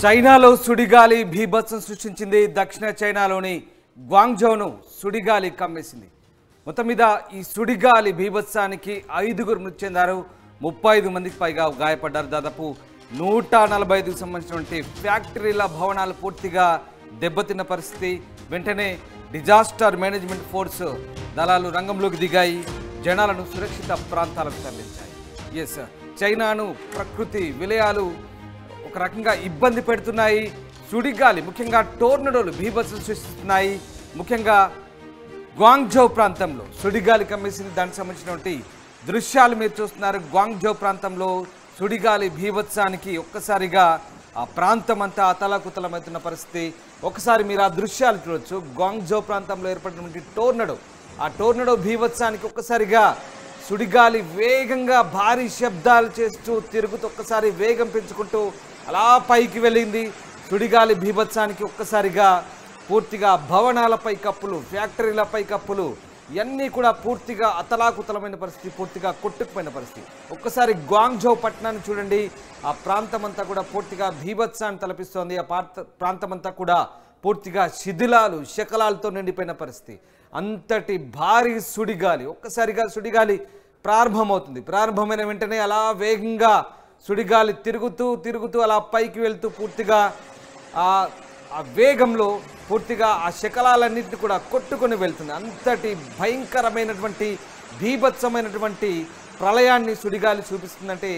చైనాలో సుడిగాలి బీభత్సం సృష్టించింది. దక్షిణ చైనాలోని గ్వాంగ్జౌను సుడిగాలి కమ్మేసింది. మొత్తం మీద ఈ సుడిగాలి బీభత్సానికి 5గురు మృతి చెందారు, 35 మందికి పైగా గాయపడ్డారు. దాదాపు 145కు సంబంధించినటువంటి ఫ్యాక్టరీల భవనాలు పూర్తిగా దెబ్బతిన్న పరిస్థితి. వెంటనే డిజాస్టర్ మేనేజ్మెంట్ ఫోర్స్ దళాలు రంగంలోకి దిగాయి, జనాలను సురక్షిత ప్రాంతాలకు తరలించాయి. ఎస్, చైనాను ప్రకృతి విలయాలు ఒక రకంగా ఇబ్బంది పెడుతున్నాయి. సుడిగాలి ముఖ్యంగా టోర్నడోలు బీభత్సం సృష్టిస్తున్నాయి. ముఖ్యంగా గ్వాంగ్జౌ ప్రాంతంలో సుడిగాలి కమ్మేసింది. దానికి సంబంధించినటువంటి దృశ్యాలు మీరు చూస్తున్నారు. గ్వాంగ్జౌ ప్రాంతంలో సుడిగాలి బీభత్సానికి ఒక్కసారిగా ఆ ప్రాంతం అంతా అతలాకుతలమవుతున్న పరిస్థితి. ఒకసారి మీరు ఆ దృశ్యాలు చూడొచ్చు. గ్వాంగ్జౌ ప్రాంతంలో ఏర్పడినటువంటి టోర్నడో, ఆ టోర్నడో బీభత్సానికి ఒక్కసారిగా సుడిగాలి వేగంగా భారీ శబ్దాలు చేస్తూ తిరుగుతూ ఒక్కసారి వేగం పెంచుకుంటూ అలా పైకి వెళ్ళింది. సుడిగాలి బీభత్సానికి ఒక్కసారిగా పూర్తిగా భవనాలపై కప్పులు, ఫ్యాక్టరీలపై కప్పులు ఇవన్నీ కూడా పూర్తిగా అతలాకుతలమైన పరిస్థితి, పూర్తిగా కొట్టుకుపోయిన పరిస్థితి. ఒక్కసారి గ్వాంగ్జౌ పట్టణాన్ని చూడండి. ఆ ప్రాంతం అంతా కూడా పూర్తిగా బీభత్సాన్ని తలపిస్తోంది. ఆ ప్రాంతం అంతా కూడా పూర్తిగా శిథిలాలు, శకలాలతో నిండిపోయిన పరిస్థితి. అంతటి భారీ సుడిగాలి ఒక్కసారిగా సుడిగాలి ప్రారంభమవుతుంది. ప్రారంభమైన వెంటనే అలా వేగంగా సుడిగాలి తిరుగుతూ అలా పైకి వెళ్తూ పూర్తిగా ఆ వేగంలో పూర్తిగా ఆ శకలాలన్నింటినీ కూడా కొట్టుకొని వెళ్తుంది. అంతటి భయంకరమైనటువంటి బీభత్సమైనటువంటి ప్రళయాన్ని సుడిగాలి చూపిస్తుందంటే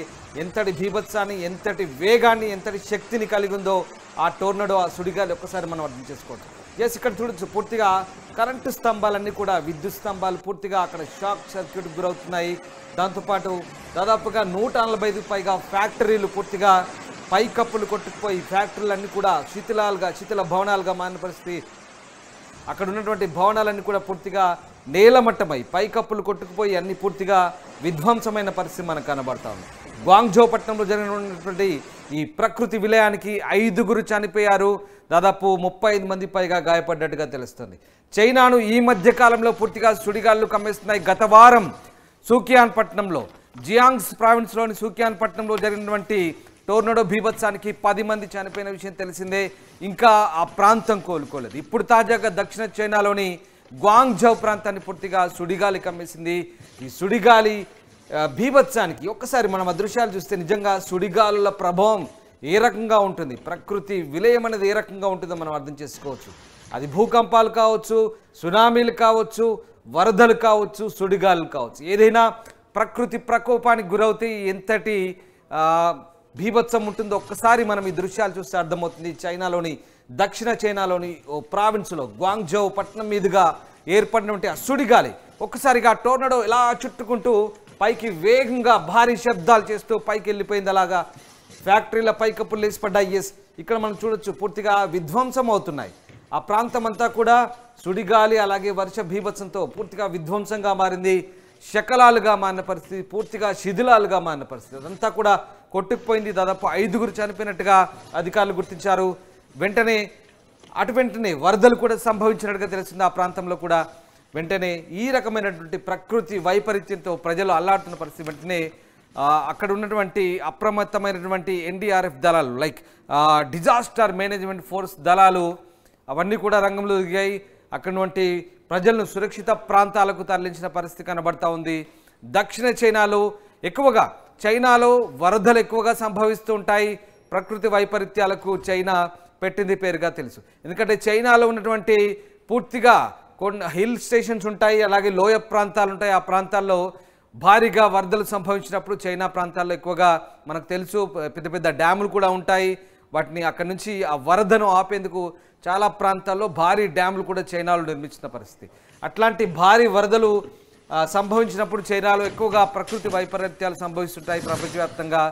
ఎంతటి బీభత్సాన్ని, ఎంతటి వేగాన్ని, ఎంతటి శక్తిని కలిగి ఉందో ఆ టోర్నడో, ఆ సుడిగాలి ఒక్కసారి మనం అర్థం చేసుకోవచ్చు. ఎస్, ఇక్కడ చూడొచ్చు పూర్తిగా కరెంటు స్తంభాలన్నీ కూడా, విద్యుత్ స్తంభాలు పూర్తిగా అక్కడ షాక్ సర్క్యూట్కి గురవుతున్నాయి. దాంతోపాటు దాదాపుగా 145కు పైగా ఫ్యాక్టరీలు పూర్తిగా పైకప్పులు కొట్టుకుపోయి ఫ్యాక్టరీలన్నీ కూడా శిథిల భవనాలుగా మారిన పరిస్థితి. అక్కడ ఉన్నటువంటి భవనాలన్నీ కూడా పూర్తిగా నేలమట్టమై పైకప్పులు కొట్టుకుపోయి అన్ని పూర్తిగా విధ్వంసమైన పరిస్థితి మనకు కనబడతా ఉంది. గ్వాంగ్జౌ పట్టణంలో జరిగినటువంటి ఈ ప్రకృతి విలయానికి 5గురు చనిపోయారు, దాదాపు 35 మంది పైగా గాయపడ్డట్టుగా తెలుస్తుంది. చైనాను ఈ మధ్య కాలంలో పూర్తిగా సుడిగాలు కమ్మేస్తున్నాయి. గత వారం సూకియాన్ పట్టణంలో, జియాంగ్స్ ప్రావిన్స్లోని సూకియాన్ పట్టణంలో జరిగినటువంటి టోర్నడో బీభత్సానికి 10 మంది చనిపోయిన విషయం తెలిసిందే. ఇంకా ఆ ప్రాంతం కోలుకోలేదు. ఇప్పుడు తాజాగా దక్షిణ చైనాలోని గ్వాంగ్జౌ ప్రాంతాన్ని పూర్తిగా సుడిగాలి కమ్మేసింది. ఈ సుడిగాలి బీభత్సానికి ఒక్కసారి మనం ఆ దృశ్యాలు చూస్తే నిజంగా సుడిగాలుల ప్రభావం ఏ రకంగా ఉంటుంది, ప్రకృతి విలయం అనేది ఏ రకంగా ఉంటుందో మనం అర్థం చేసుకోవచ్చు. అది భూకంపాలు కావచ్చు, సునామీలు కావచ్చు, వరదలు కావచ్చు, సుడిగాలు కావచ్చు, ఏదైనా ప్రకృతి ప్రకోపానికి గురవుతే ఎంతటి బీభత్సం ఉంటుందో ఒక్కసారి మనం ఈ దృశ్యాలు చూస్తే అర్థమవుతుంది. చైనాలోని దక్షిణ చైనాలోని ఓ ప్రావిన్స్లో గ్వాంగ్జౌ పట్టణం మీదుగా ఏర్పడినటువంటి ఆ సుడిగాలి ఒక్కసారిగా టోర్నడో ఇలా చుట్టుకుంటూ పైకి వేగంగా భారీ శబ్దాలు చేస్తూ పైకి వెళ్ళిపోయింది. అలాగా ఫ్యాక్టరీల పైకప్పులు లేచిపడ్డాయి. ఎస్, ఇక్కడ మనం చూడొచ్చు పూర్తిగా విధ్వంసం అవుతున్నాయి. ఆ ప్రాంతం అంతా కూడా సుడిగాలి అలాగే వర్ష బీభత్సంతో పూర్తిగా విధ్వంసంగా మారింది. శకలాలుగా మారిన పరిస్థితి, పూర్తిగా శిథిలాలుగా మారిన పరిస్థితి, అదంతా కూడా కొట్టుకుపోయింది. దాదాపు 5గురు చనిపోయినట్టుగా అధికారులు గుర్తించారు. వెంటనే వరదలు కూడా సంభవించినట్టుగా తెలుస్తుంది. ఆ ప్రాంతంలో కూడా వెంటనే ఈ రకమైనటువంటి ప్రకృతి వైపరీత్యంతో ప్రజలు అల్లాడుతున్న పరిస్థితి. వెంటనే అక్కడ ఉన్నటువంటి అప్రమత్తమైనటువంటి NDRF దళాలు, లైక్ డిజాస్టర్ మేనేజ్మెంట్ ఫోర్స్ దళాలు అవన్నీ కూడా రంగంలో దిగాయి. అక్కడి ప్రజలను సురక్షిత ప్రాంతాలకు తరలించిన పరిస్థితి కనబడతా ఉంది. దక్షిణ చైనాలో వరదలు ఎక్కువగా సంభవిస్తూ ఉంటాయి. ప్రకృతి వైపరీత్యాలకు చైనా పెట్టింది పేరుగా తెలుసు. ఎందుకంటే చైనాలో ఉన్నటువంటి పూర్తిగా కొన్ని హిల్ స్టేషన్స్ ఉంటాయి, అలాగే లోయ ప్రాంతాలు ఉంటాయి. ఆ ప్రాంతాల్లో భారీగా వరదలు సంభవించినప్పుడు చైనా ప్రాంతాల్లో ఎక్కువగా మనకు తెలుసు పెద్ద పెద్ద డ్యాములు కూడా ఉంటాయి. వాటిని అక్కడి నుంచి ఆ వరదను ఆపేందుకు చాలా ప్రాంతాల్లో భారీ డ్యాములు కూడా చైనాలో నిర్మించిన పరిస్థితి. అట్లాంటి భారీ వరదలు సంభవించినప్పుడు చైనాలో ఎక్కువగా ప్రకృతి వైపరీత్యాలు సంభవిస్తుంటాయి ప్రపంచవ్యాప్తంగా,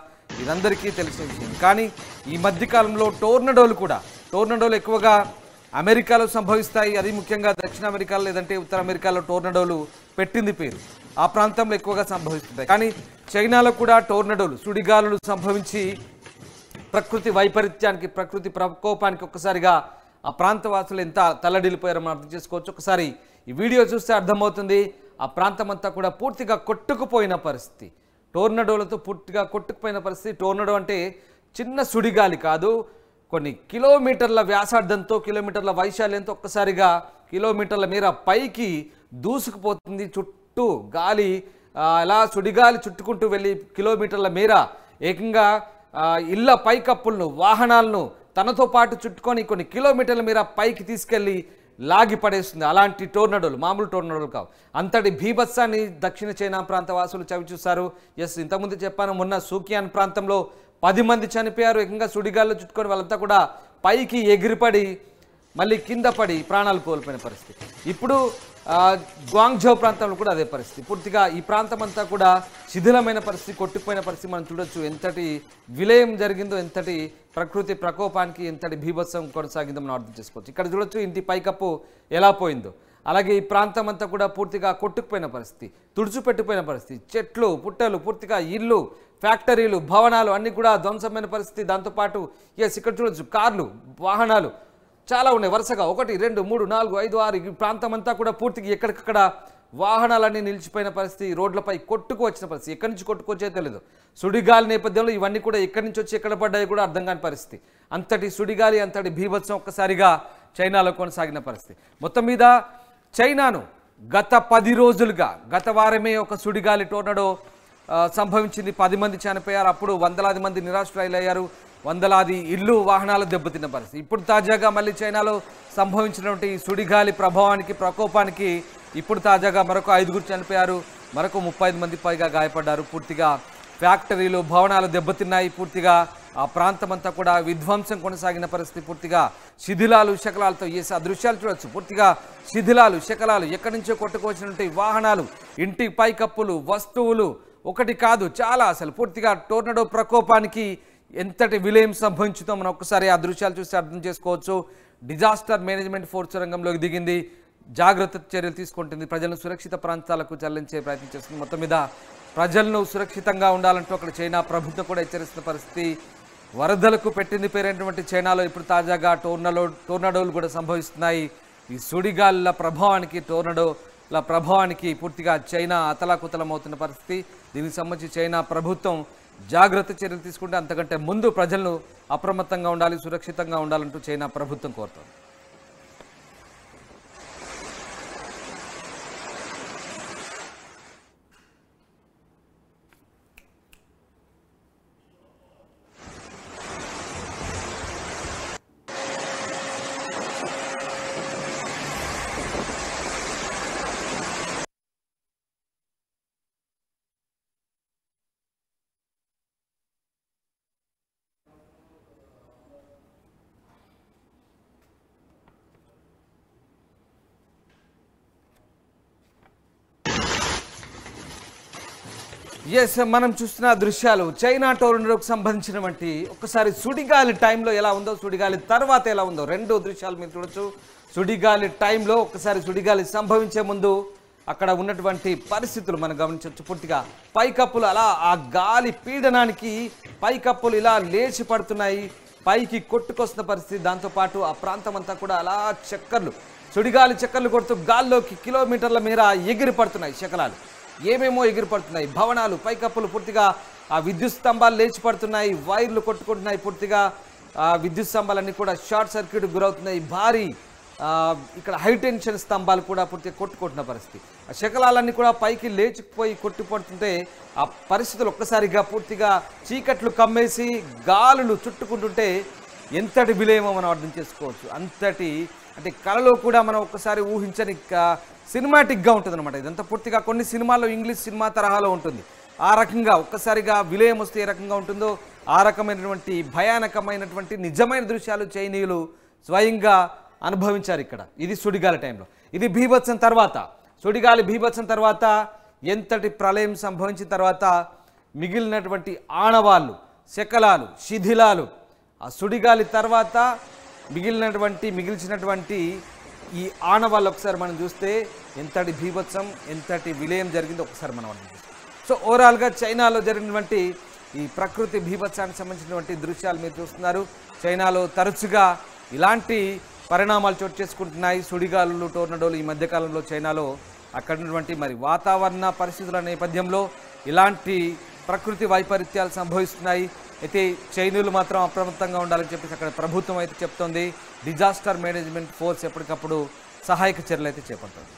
ఇదందరికీ తెలిసిన విషయం. కానీ ఈ మధ్యకాలంలో టోర్నడోలు ఎక్కువగా అమెరికాలో సంభవిస్తాయి. అది ముఖ్యంగా దక్షిణ అమెరికాలో లేదంటే ఉత్తర అమెరికాలో టోర్నడోలు పెట్టింది పేరు. ఆ ప్రాంతంలో ఎక్కువగా సంభవిస్తుంటాయి. కానీ చైనాలో కూడా టోర్నడోలు, సుడిగాలులు సంభవించి ప్రకృతి వైపరీత్యానికి, ప్రకృతి ప్రకోపానికి ఒక్కసారిగా ఆ ప్రాంతవాసులు ఎంత తల్లడిల్లిపోయారో మనం అర్థం చేసుకోవచ్చు. ఒకసారి ఈ వీడియో చూస్తే అర్థమవుతుంది. ఆ ప్రాంతం అంతా కూడా పూర్తిగా కొట్టుకుపోయిన పరిస్థితి, టోర్నడోలతో పూర్తిగా కొట్టుకుపోయిన పరిస్థితి. టోర్నడో అంటే చిన్న సుడిగాలి కాదు, కొన్ని కిలోమీటర్ల వ్యాసార్థంతో కిలోమీటర్ల వైశాల్యంతో ఒక్కసారిగా కిలోమీటర్ల మేర పైకి దూసుకుపోతుంది. చుట్టూ గాలి అలా సుడిగాలి చుట్టుకుంటూ వెళ్ళి కిలోమీటర్ల మేర ఏకంగా ఇళ్ళ పైకప్పులను వాహనాలను తనతో పాటు చుట్టుకొని కొన్ని కిలోమీటర్ల మేర పైకి తీసుకెళ్ళి లాగి పడేస్తుంది. అలాంటి టోర్నడోలు మామూలు టోర్నడోలు కావు. అంతటి భీభత్సాన్ని దక్షిణ చైనా ప్రాంత వాసులు చవిచూశారు. ఇంతకుముందు చెప్పాను, మొన్న సూకియాన్ ప్రాంతంలో 10 మంది చనిపోయారు. ఏకంగా సుడిగాల్లో చుట్టుకొని వాళ్ళంతా కూడా పైకి ఎగిరిపడి మళ్ళీ కింద పడి ప్రాణాలు కోల్పోయిన పరిస్థితి. ఇప్పుడు గ్వాంగ్జౌ ప్రాంతంలో కూడా అదే పరిస్థితి. పూర్తిగా ఈ ప్రాంతం అంతా కూడా శిథిలమైన పరిస్థితి, కొట్టుకుపోయిన పరిస్థితి మనం చూడొచ్చు. ఎంతటి విలయం జరిగిందో, ఎంతటి ప్రకృతి ప్రకోపానికి ఎంతటి భీభత్సం కొనసాగిందో మనం అర్థం చేసుకోవచ్చు. ఇక్కడ చూడొచ్చు ఇంటి పైకప్పు ఎలా పోయిందో. అలాగే ఈ ప్రాంతం అంతా కూడా పూర్తిగా కొట్టుకుపోయిన పరిస్థితి, తుడుచుపెట్టిపోయిన పరిస్థితి. చెట్లు పుట్టలు, పూర్తిగా ఇళ్ళు, ఫ్యాక్టరీలు, భవనాలు అన్నీ కూడా ధ్వంసమైన పరిస్థితి. దాంతోపాటు ఇక్కడ చూడొచ్చు కార్లు, వాహనాలు చాలా ఉన్నాయి వరుసగా 1 2 3 4 5 6. ఈ ప్రాంతం అంతా కూడా పూర్తిగా ఎక్కడికక్కడ వాహనాలన్నీ నిలిచిపోయిన పరిస్థితి, రోడ్లపై కొట్టుకు వచ్చిన పరిస్థితి. ఎక్కడి నుంచి కొట్టుకొచ్చే తెలియదు. సుడిగాలి నేపథ్యంలో ఇవన్నీ కూడా ఎక్కడి నుంచి వచ్చి ఎక్కడ పడ్డాయి కూడా అర్థం కాని పరిస్థితి. అంతటి సుడిగాలి, అంతటి భీభత్సం ఒక్కసారిగా చైనాలో కొనసాగిన పరిస్థితి. మొత్తం మీద చైనాను గత 10 రోజులుగా, గత వారమే ఒక సుడిగాలి టోర్నడో సంభవించింది. 10 మంది చనిపోయారు. అప్పుడు వందలాది మంది నిరాశ్రయులయ్యారు. వందలాది ఇళ్ళు, వాహనాలు దెబ్బతిన్న పరిస్థితి. ఇప్పుడు తాజాగా మళ్ళీ చైనాలో సంభవించినటువంటి సుడిగాలి ప్రభావానికి, ప్రకోపానికి ఇప్పుడు తాజాగా మరొక 5గురు చనిపోయారు. మరొక 35 మంది పైగా గాయపడ్డారు. పూర్తిగా ఫ్యాక్టరీలు, భవనాలు దెబ్బతిన్నాయి. పూర్తిగా ఆ ప్రాంతం అంతా కూడా విధ్వంసం కొనసాగిన పరిస్థితి. పూర్తిగా శిథిలాలు, శకలాలతో ఆ దృశ్యాలు చూడొచ్చు. పూర్తిగా శిథిలాలు, శకలాలు, ఎక్కడి నుంచో కొట్టుకొచ్చినటువంటి వాహనాలు, ఇంటి పైకప్పులు, వస్తువులు, ఒకటి కాదు చాలా. అసలు పూర్తిగా టోర్నడో ప్రకోపానికి ఎంతటి విలయం సంభవించుతో మనం ఒక్కసారి ఆ దృశ్యాలు చూసి అర్థం చేసుకోవచ్చు. డిజాస్టర్ మేనేజ్మెంట్ ఫోర్స్ రంగంలోకి దిగింది, జాగ్రత్త చర్యలు తీసుకుంటుంది, ప్రజలను సురక్షిత ప్రాంతాలకు తరలించే ప్రయత్నం చేస్తుంది. మొత్తం మీద ప్రజలను సురక్షితంగా ఉండాలంటూ అక్కడ చైనా ప్రభుత్వం కూడా హెచ్చరిస్తున్న పరిస్థితి. వరదలకు పెట్టింది పేరైనటువంటి చైనాలో ఇప్పుడు తాజాగా టోర్నడోలు కూడా సంభవిస్తున్నాయి. ఈ సుడిగాలుల ప్రభావానికి, టోర్నడోల ప్రభావానికి పూర్తిగా చైనా అతలాకుతలం అవుతున్న పరిస్థితి. దీనికి సంబంధించి చైనా ప్రభుత్వం జాగ్రత్త చర్యలు తీసుకుంటే అంతకంటే ముందు ప్రజలను అప్రమత్తంగా ఉండాలి, సురక్షితంగా ఉండాలంటూ చైనా ప్రభుత్వం కోరుతోంది. మనం చూస్తున్న దృశ్యాలు చైనా టోర్నడోకు సంబంధించినటువంటి ఒక్కసారి సుడిగాలి టైంలో ఎలా ఉందో, సుడిగాలి తర్వాత ఎలా ఉందో 2 దృశ్యాలు మీరు చూడొచ్చు. సుడిగాలి టైంలో ఒక్కసారి సుడిగాలి సంభవించే ముందు అక్కడ ఉన్నటువంటి పరిస్థితులు మనం గమనించవచ్చు. పూర్తిగా పైకప్పులు అలా ఆ గాలి పీడనానికి పైకప్పులు ఇలా లేచి పడుతున్నాయి, పైకి కొట్టుకొస్తున్న పరిస్థితి. దాంతోపాటు ఆ ప్రాంతం అంతా కూడా అలా చక్కర్లు, సుడిగాలి చక్కర్లు కొడుతూ గాల్లోకి కిలోమీటర్ల మేర ఎగిరి పడుతున్నాయి శకలాలు. ఏమేమో ఎగిరిపడుతున్నాయి, భవనాలు, పైకప్పులు, పూర్తిగా ఆ విద్యుత్ స్తంభాలు లేచి పడుతున్నాయి, వైర్లు కొట్టుకుంటున్నాయి. పూర్తిగా ఆ విద్యుత్ స్తంభాలన్నీ కూడా షార్ట్ సర్క్యూట్ గురవుతున్నాయి. భారీ ఇక్కడ హైటెన్షన్ స్తంభాలు కూడా పూర్తిగా కొట్టుకుంటున్న పరిస్థితి. ఆ శకలాలన్నీ కూడా పైకి లేచిపోయి కొట్టుపడుతుంటే ఆ పరిస్థితులు ఒక్కసారిగా పూర్తిగా చీకట్లు కమ్మేసి గాలులు చుట్టుకుంటుంటే ఎంతటి విలయమో మనం అర్థం చేసుకోవచ్చు. అంతటి అంటే కళలో కూడా మనం ఒక్కసారి ఊహించని సినిమాటిక్గా ఉంటుంది అనమాట. ఇదంతా పూర్తిగా కొన్ని సినిమాల్లో ఇంగ్లీష్ సినిమా తరహాలో ఉంటుంది. ఆ రకంగా ఒక్కసారిగా విలయం వస్తే ఏ రకంగా ఉంటుందో ఆ రకమైనటువంటి భయానకమైనటువంటి నిజమైన దృశ్యాలు చైనీయులు స్వయంగా అనుభవించారు ఇక్కడ. ఇది సుడిగాలి టైంలో. ఇది బీభత్సం తర్వాత, సుడిగాలి బీభత్సం తర్వాత ఎంతటి ప్రళయం సంభవించిన తర్వాత మిగిలినటువంటి ఆనవాళ్ళు, శకలాలు, శిథిలాలు, ఆ సుడిగాలి తర్వాత మిగిల్చినటువంటి ఈ ఆనవాళ్ళు ఒకసారి మనం చూస్తే ఎంతటి బీభత్సం, ఎంతటి విలయం జరిగిందో ఒకసారి మనం అర్థం చేస్తాం. సో ఓవరాల్గా చైనాలో జరిగినటువంటి ఈ ప్రకృతి బీభత్సానికి సంబంధించినటువంటి దృశ్యాలు మీరు చూస్తున్నారు. చైనాలో తరచుగా ఇలాంటి పరిణామాలు చోటు చేసుకుంటున్నాయి. సుడిగాలులు, టోర్నడోలు ఈ మధ్యకాలంలో చైనాలో అక్కడున్నటువంటి మరి వాతావరణ పరిస్థితుల నేపథ్యంలో ఇలాంటి ప్రకృతి వైపరీత్యాలు సంభవిస్తున్నాయి. అయితే చైనీయులు మాత్రం అప్రమత్తంగా ఉండాలని చెప్పేసి అక్కడ ప్రభుత్వం అయితే చెప్తోంది. డిజాస్టర్ మేనేజ్మెంట్ ఫోర్స్ ఎప్పటికప్పుడు సహాయక చర్యలు అయితే చేపడుతుంది.